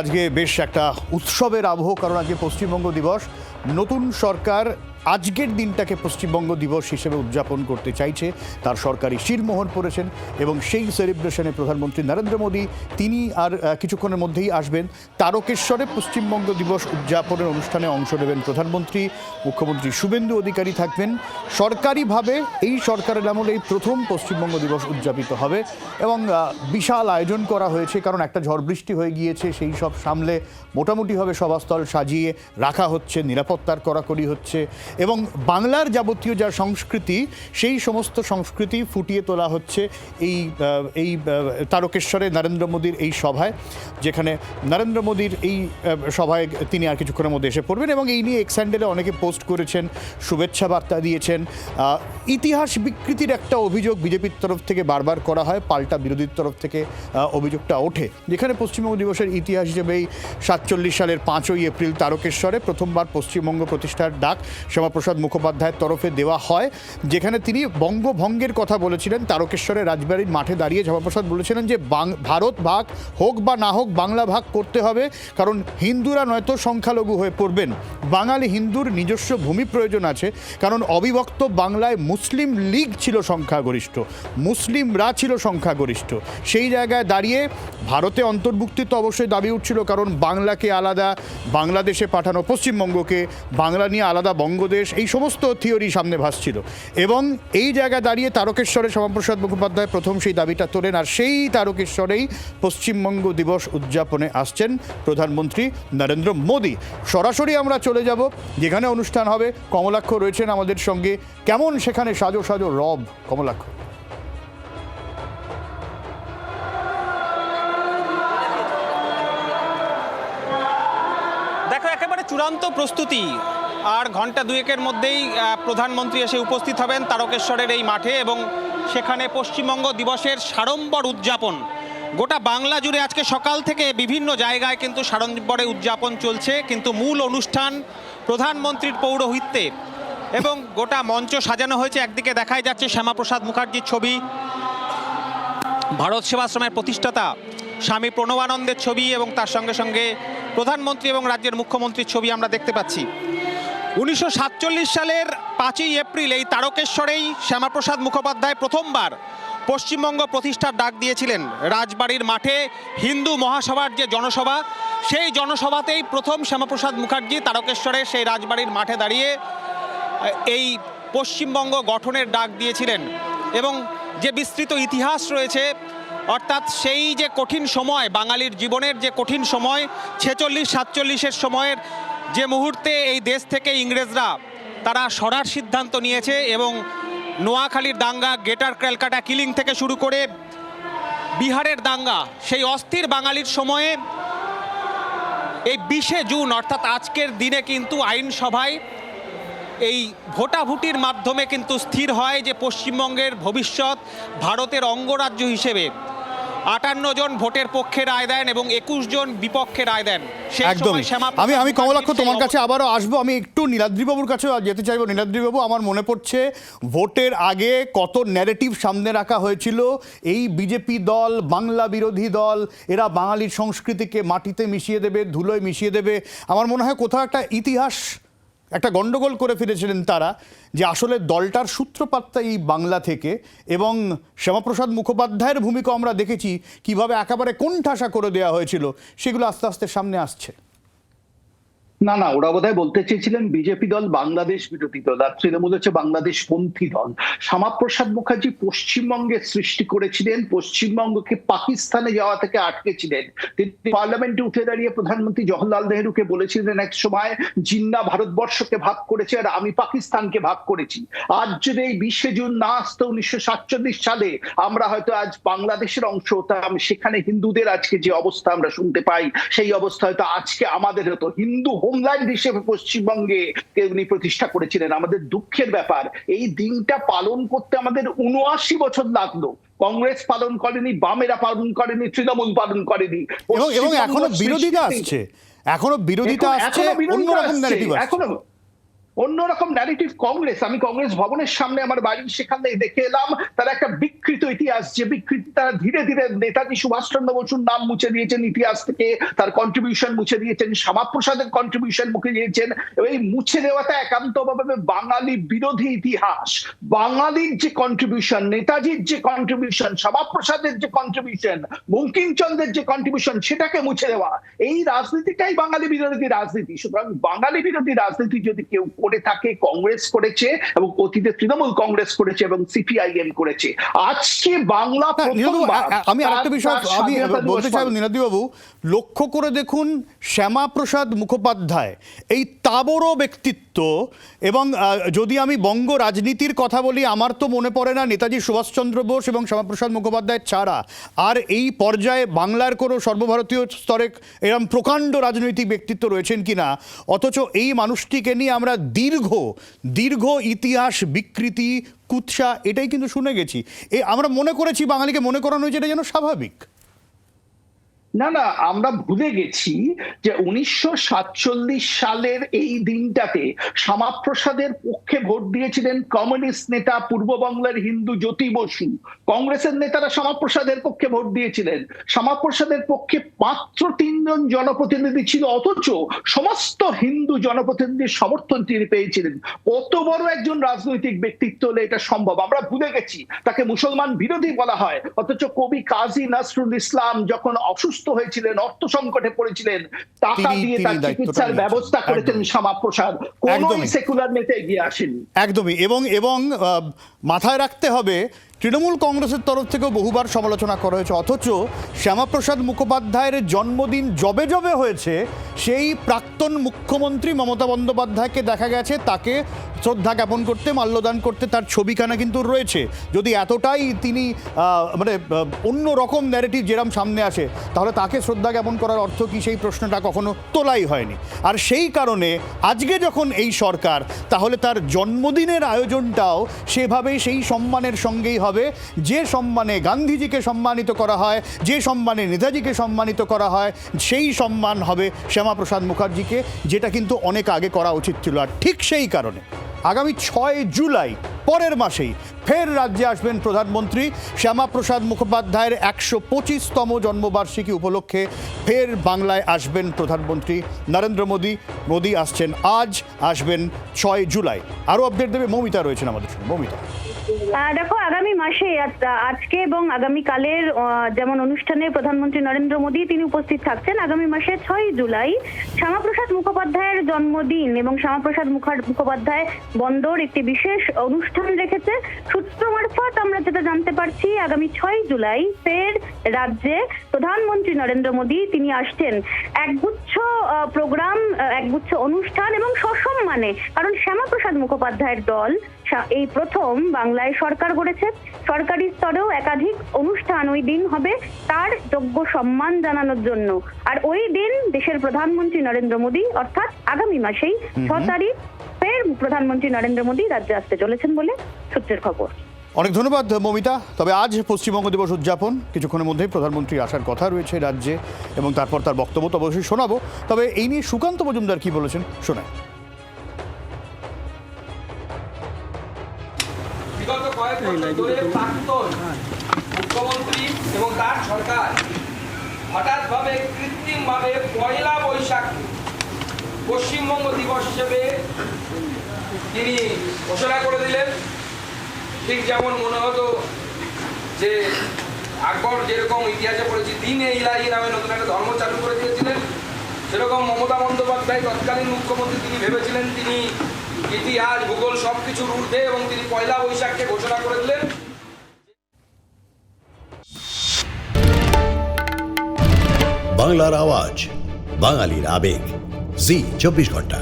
আজকে বেশ একটা উৎসবের আবহ, কারণ আজকে পশ্চিমবঙ্গ দিবস। নতুন সরকার আজকের দিনটাকে পশ্চিমবঙ্গ দিবস হিসেবে উদযাপন করতে চাইছে, তার সরকারি শিরমোহর পড়েছেন এবং সেই সেলিব্রেশনে প্রধানমন্ত্রী নরেন্দ্র মোদী তিনি আর কিছুক্ষণের মধ্যেই আসবেন। তারকেশ্বরে পশ্চিমবঙ্গ দিবস উদযাপনের অনুষ্ঠানে অংশ নেবেন প্রধানমন্ত্রী, মুখ্যমন্ত্রী শুভেন্দু অধিকারী থাকবেন। সরকারিভাবে এই সরকারের আমলে এই প্রথম পশ্চিমবঙ্গ দিবস উদযাপিত হবে এবং বিশাল আয়োজন করা হয়েছে, কারণ একটা ঝড় বৃষ্টি হয়ে গিয়েছে, সেই সব সামলে মোটামুটিভাবে সভাস্থল সাজিয়ে রাখা হচ্ছে, নিরাপত্তার কড়াকড়ি হচ্ছে এবং বাংলার যাবতীয় যা সংস্কৃতি সেই সমস্ত সংস্কৃতি ফুটিয়ে তোলা হচ্ছে এই তারকেশ্বরে নরেন্দ্র মোদীর এই সভায়, যেখানে নরেন্দ্র মোদীর এই সভায় তিনি আর কিছুক্ষণের মধ্যে এসে পড়বেন এবং এই নিয়ে এক্স হ্যান্ডেলে অনেকে পোস্ট করেছেন, শুভেচ্ছা বার্তা দিয়েছেন। ইতিহাস বিকৃতির একটা অভিযোগ বিজেপির তরফ থেকে বারবার করা হয়, পাল্টা বিরোধীর তরফ থেকে অভিযোগটা ওঠে, যেখানে পশ্চিমবঙ্গ দিবসের ইতিহাস হিসেবে এই 47 সালের 5ই এপ্রিল তারকেশ্বরে প্রথমবার পশ্চিমবঙ্গ প্রতিষ্ঠার ডাক শ্যামাপ্রসাদ মুখোপাধ্যায়ের তরফে দেওয়া হয়, যেখানে তিনি বঙ্গভঙ্গের কথা বলেছিলেন। তারকেশ্বরের রাজবাড়ির মাঠে দাঁড়িয়ে শ্যামাপ্রসাদ বলেছিলেন যে ভারত ভাগ হোক বা না হোক, বাংলা ভাগ করতে হবে, কারণ হিন্দুরা নয়তো সংখ্যালঘু হয়ে পড়বেন। বাঙালি হিন্দুর নিজস্ব ভূমি প্রয়োজন আছে, কারণ অবিভক্ত বাংলায় মুসলিম লীগ ছিল সংখ্যাগরিষ্ঠ, মুসলিমরা ছিল সংখ্যাগরিষ্ঠ। সেই জায়গায় দাঁড়িয়ে ভারতে অন্তর্ভুক্তি তো অবশ্যই দাবি উঠছিল, কারণ বাংলাকে আলাদা বাংলাদেশে পাঠানো, পশ্চিমবঙ্গকে বাংলা নিয়ে আলাদা বঙ্গদেশ, এই সমস্ত থিওরি সামনে ভাসছিল এবং এই জায়গায় দাঁড়িয়ে তারকেশ্বরে শ্যামাপ্রসাদ মুখোপাধ্যায় প্রথম সেই দাবিটা তোলেন। আর সেই তারকেশ্বরেই পশ্চিমবঙ্গ দিবস উদযাপনে আসছেন প্রধানমন্ত্রী নরেন্দ্র মোদী। সরাসরি আমরা চলে যাব যেখানে অনুষ্ঠান হবে। কমলাক্ষ রয়েছেন আমাদের সঙ্গে। কেমন সেখানে সাজো সাজো রব, কমলাক্ষ? দেখো, একেবারে চূড়ান্ত প্রস্তুতি, আর ঘন্টা দুয়েকের মধ্যেই প্রধানমন্ত্রী এসে উপস্থিত হবেন তারকেশ্বরের এই মাঠে এবং সেখানে পশ্চিমবঙ্গ দিবসের সাড়ম্বর উদযাপন। গোটা বাংলা জুড়ে আজকে সকাল থেকে বিভিন্ন জায়গায় কিন্তু সাড়ম্বরে উদযাপন চলছে, কিন্তু মূল অনুষ্ঠান প্রধানমন্ত্রীর পৌরোহিত্যে এবং গোটা মঞ্চ সাজানো হয়েছে। একদিকে দেখাই যাচ্ছে শ্যামাপ্রসাদ মুখার্জির ছবি, ভারত সেবাশ্রমের প্রতিষ্ঠাতা স্বামী প্রণবানন্দের ছবি এবং তার সঙ্গে সঙ্গে প্রধানমন্ত্রী এবং রাজ্যের মুখ্যমন্ত্রীর ছবি আমরা দেখতে পাচ্ছি। 1947 সালের 5ই এপ্রিল এই তারকেশ্বরেই শ্যামাপ্রসাদ মুখোপাধ্যায় প্রথমবার পশ্চিমবঙ্গ প্রতিষ্ঠার ডাক দিয়েছিলেন। রাজবাড়ির মাঠে হিন্দু মহাসভার যে জনসভা, সেই জনসভাতেই প্রথম শ্যামাপ্রসাদ মুখার্জি তারকেশ্বরের সেই রাজবাড়ির মাঠে দাঁড়িয়ে এই পশ্চিমবঙ্গ গঠনের ডাক দিয়েছিলেন এবং যে বিস্তৃত ইতিহাস রয়েছে, অর্থাৎ সেই যে কঠিন সময়, বাঙালির জীবনের যে কঠিন সময় 46-47-এর সময়ের যে মুহূর্তে এই দেশ থেকে ইংরেজরা তারা সরার সিদ্ধান্ত নিয়েছে এবং নোয়াখালীর দাঙ্গা, গ্রেটার ক্যালকাটা কিলিং থেকে শুরু করে বিহারের দাঙ্গা, সেই অস্থির বাঙালির সময়ে এই 20শে জুন অর্থাৎ আজকের দিনে কিন্তু আইনসভায় এই ভোটাভুটির মাধ্যমে কিন্তু স্থির হয় যে পশ্চিমবঙ্গের ভবিষ্যৎ ভারতের অঙ্গরাজ্য হিসেবে 58 জন ভোটের পক্ষে রায় দেন এবং 21 জন বিপক্ষে রায় দেন। একদমই। আমি কমলাক্ষ তোমার কাছে আবারও আসবো। আমি একটু নীলাদ্রিবাবুর কাছে যেতে চাইবো। নীলাদ্রিবাবু, আমার মনে পড়ছে ভোটের আগে কত ন্যারেটিভ সামনে রাখা হয়েছিল, এই বিজেপি দল বাংলা বিরোধী দল, এরা বাঙালির সংস্কৃতিকে মাটিতে মিশিয়ে দেবে, ধুলোয় মিশিয়ে দেবে। আমার মনে হয় কোথাও একটা ইতিহাস, একটা গন্ডগোল করে ফিরেছিলেন তারা, যে আসলে দলটার সূত্রপাতটা এই বাংলা থেকে এবং শ্যামাপ্রসাদ মুখোপাধ্যায়ের ভূমিকা আমরা দেখেছি কিভাবে একেবারে কোণঠাসা করে দেওয়া হয়েছিল, সেগুলো আস্তে আস্তে সামনে আসছে। না না, ওরা বোধহয় বলতে চেয়েছিলেন বিজেপি দল বাংলাদেশ বিরোধী দল আর তৃণমূল হচ্ছে বাংলাদেশ পন্থী দল। শ্যামাপ্রসাদ মুখার্জি পশ্চিমবঙ্গে সৃষ্টি করেছিলেন, পশ্চিমবঙ্গকে পাকিস্তানে যাওয়া থেকে আটকেছিলেন। তিনি পার্লামেন্টে উঠে দাঁড়িয়ে প্রধানমন্ত্রী জওহরলাল নেহরুকে বলেছিলেন এক সময়, জিন্না ভারতবর্ষকে ভাগ করেছে আর আমি পাকিস্তানকে ভাগ করেছি। আজ যদি এই 20শে জুন না আসতো 1947 সালে, আমরা হয়তো আজ বাংলাদেশের অংশ হতাম। সেখানে হিন্দুদের আজকে যে অবস্থা আমরা শুনতে পাই, সেই অবস্থা হয়তো আজকে আমাদের হতো। হিন্দু হোমল্যান্ড হিসেবে পশ্চিমবঙ্গে উনি প্রতিষ্ঠা করেছিলেন। আমাদের দুঃখের ব্যাপার, এই দিনটা পালন করতে আমাদের 79 বছর লাগলো। কংগ্রেস পালন করেনি, বামেরা পালন করেনি, তৃণমূল পালন করেনি এবং এখনো বিরোধিতা আসছে, অন্যরকম ন্যারেটিভ আসছে। অন্যরকম ন্যারেটিভ কংগ্রেস। আমি কংগ্রেস ভবনের সামনে আমার বাড়ি, সেখানে দেখে এলাম তারা একটা বিকৃত ইতিহাস, যে বিকৃতি তারা ধীরে ধীরে নেতাজি সুভাষচন্দ্র বসুর নাম মুছে দিয়েছেন ইতিহাস থেকে, তার কন্ট্রিবিউশন মুছে দিয়েছেন, শ্যামাপ্রসাদের কন্ট্রিবিউশন মুছে দিয়েছেন। এই মুছে দেওয়াটা একান্তভাবে বাঙালি বিরোধী ইতিহাস। বাঙালির যে কন্ট্রিবিউশন, নেতাজির যে কন্ট্রিবিউশন, শ্যামাপ্রসাদের যে কন্ট্রিবিউশন, বঙ্কিমচন্দ্রের যে কন্ট্রিবিউশন, সেটাকে মুছে দেওয়া, এই রাজনীতিটাই বাঙালি বিরোধী রাজনীতি। সুতরাং বাঙালি বিরোধী রাজনীতি যদি কেউ করে থাকে, কংগ্রেস করেছে, এবং অতীতে তৃণমূল কংগ্রেস করেছে এবং সিপিআইএম করেছে। আজকে বাংলা আমি আরেকটা বিষয় আমি বলতে চাই নীলাদ্রিবাবু, লক্ষ্য করে দেখুন শ্যামাপ্রসাদ মুখোপাধ্যায় এই তাবড় ব্যক্তিত্ব, এবং যদি আমি বঙ্গ রাজনীতির কথা বলি, আমার তো মনে পড়ে না নেতাজি সুভাষচন্দ্র বোস এবং শ্যামাপ্রসাদ মুখোপাধ্যায় ছাড়া আর এই পর্যায়ে বাংলার কোনো সর্বভারতীয় স্তরে এরকম প্রকাণ্ড রাজনৈতিক ব্যক্তিত্ব রয়েছেন কিনা। অথচ এই মানুষটিকে নিয়ে আমরা দীর্ঘ ইতিহাস বিকৃতি, কুৎসা, এটাই কিন্তু শুনে গেছি। আমরা মনে করেছি, বাঙালিকে মনে করানো হয়েছে এটা যেন স্বাভাবিক। না না, আমরা ভুলে গেছি যে 1947 সালের এই দিনটাতে শ্যামাপ্রসাদের পক্ষে ভোট দিয়েছিলেন কমিউনিস্ট নেতা পূর্ববাংলার হিন্দু জ্যোতি বসু। কংগ্রেসের নেতারা শ্যামাপ্রসাদের পক্ষে ভোট দিয়েছিলেন। শ্যামাপ্রসাদের পক্ষে মাত্র 3 জন জনপ্রতিনিধি ছিল, অথচ সমস্ত হিন্দু জনপ্রতিনিধির সমর্থন তিনি পেয়েছিলেন। কত বড় একজন রাজনৈতিক ব্যক্তিত্ব হলে এটা সম্ভব? আমরা ভুলে গেছি। তাকে মুসলমান বিরোধী বলা হয়, অথচ কবি কাজী নজরুল ইসলাম যখন অসুস্থ হয়েছিলেন, অর্থ সংকটে পড়েছিলেন, টাকা দিয়ে তার চিকিৎসার ব্যবস্থা করেছেন শ্যামাপ্রসাদ। কোন সেকুলার নেতা এগিয়ে আসেনি। একদমই। এবং মাথায় রাখতে হবে, তৃণমূল কংগ্রেসের তরফ থেকেও বহুবার সমালোচনা করা হয়েছে, অথচ শ্যামাপ্রসাদ মুখোপাধ্যায়ের জন্মদিন যবে হয়েছে, সেই প্রাক্তন মুখ্যমন্ত্রী মমতা বন্দ্যোপাধ্যায়কে দেখা গেছে তাকে শ্রদ্ধা জ্ঞাপন করতে, মাল্যদান করতে, তার ছবিখানা কিন্তু রয়েছে। যদি এতটাই তিনি মানে অন্য রকম ন্যারেটিভ যেরকম সামনে আসে, তাহলে তাকে শ্রদ্ধা জ্ঞাপন করার অর্থ কি, সেই প্রশ্নটা কখনো তোলাই হয়নি। আর সেই কারণে আজকে যখন এই সরকার, তাহলে তার জন্মদিনের আয়োজনটাও সেভাবেই সেই সম্মানের সঙ্গেই হবে, যে সম্মানে গান্ধীজিকে সম্মানিত করা হয়, যে সম্মানে নেতাজিকে সম্মানিত করা হয়, সেই সম্মান হবে শ্যামাপ্রসাদ মুখার্জিকে, যেটা কিন্তু অনেক আগে করা উচিত ছিল। আর ঠিক সেই কারণে আগামী 6 জুলাই, পরের মাসেই ফের রাজ্যে আসবেন প্রধানমন্ত্রী। শ্যামাপ্রসাদ মুখোপাধ্যায়ের 125তম জন্মবার্ষিকী উপলক্ষে ফের বাংলায় আসবেন প্রধানমন্ত্রী নরেন্দ্র মোদী আসছেন আজ, আসবেন 6 জুলাই। আরও আপডেট দেবে মৌমিতা, রয়েছেন আমাদের সঙ্গে। মৌমিতা, দেখো, আগামী মাসে আজকে এবং আগামীকালের যেমন অনুষ্ঠানে প্রধানমন্ত্রী নরেন্দ্র মোদী তিনি উপস্থিত থাকছেন, আগামী মাসে 6 জুলাই শ্যামাপ্রসাদ মুখোপাধ্যায়ের জন্মদিন এবং শ্যামাপ্রসাদ মুখোপাধ্যায় বন্দর একটি বিশেষ অনুষ্ঠান রেখেছে। সূত্র মারফত আমরা যেটা জানতে পারছি, আগামী 6 জুলাই ফের রাজ্যে প্রধানমন্ত্রী নরেন্দ্র মোদী তিনি আসছেন। একগুচ্ছ প্রোগ্রাম, একগুচ্ছ অনুষ্ঠান এবং সসম্মানে, কারণ শ্যামাপ্রসাদ মুখোপাধ্যায়ের দল এই প্রথম বাংলায় সরকার গড়েছে। সরকারি স্তরেও একাধিক অনুষ্ঠান ওই দিন হবে তার যোগ্য সম্মান জানানোর জন্য। আর ওই দিন দেশের প্রধানমন্ত্রী নরেন্দ্র মোদী, অর্থাৎ আগামী মাসেই 6 তারিখ ফের প্রধানমন্ত্রী নরেন্দ্র মোদী রাজ্যে আসতে চলেছেন বলে সূত্রের খবর। অনেক ধন্যবাদ মৌমিতা। তবে আজ পশ্চিমবঙ্গ দিবস উদযাপন, কিছুক্ষণের মধ্যেই প্রধানমন্ত্রী আসার কথা রয়েছে রাজ্যে, এবং তারপর তার বক্তব্য তো অবশ্যই শোনাবো। তবে এই নিয়ে সুকান্ত মজুমদার কি বলেছেন শোনায়। বিগত কয়েক বছর ধরে প্রাক্তন মুখ্যমন্ত্রী এবং তার সরকার হঠাৎভাবে কৃত্রিমভাবে 1 বৈশাখ পশ্চিমবঙ্গ দিবস হিসেবে তিনি ঘোষণা করে দিলেন। ঠিক যেমন মনে হতো যে আকবর যেরকম ইতিহাসে পড়েছি দিন ইলাহি নামে নতুন একটা ধর্ম চালু করে দিয়েছিলেন, সেরকম মমতা বন্দ্যোপাধ্যায় তৎকালীন মুখ্যমন্ত্রী তিনি ভেবেছিলেন তিনি ইতিহাস ভূগোল সবকিছুর ঊর্ধ্বে, এবং তিনি 1 বৈশাখকে ঘোষণা করে দিলেন। বাংলার আওয়াজ, বাঙালির আবেগ, জি 24 ঘন্টা।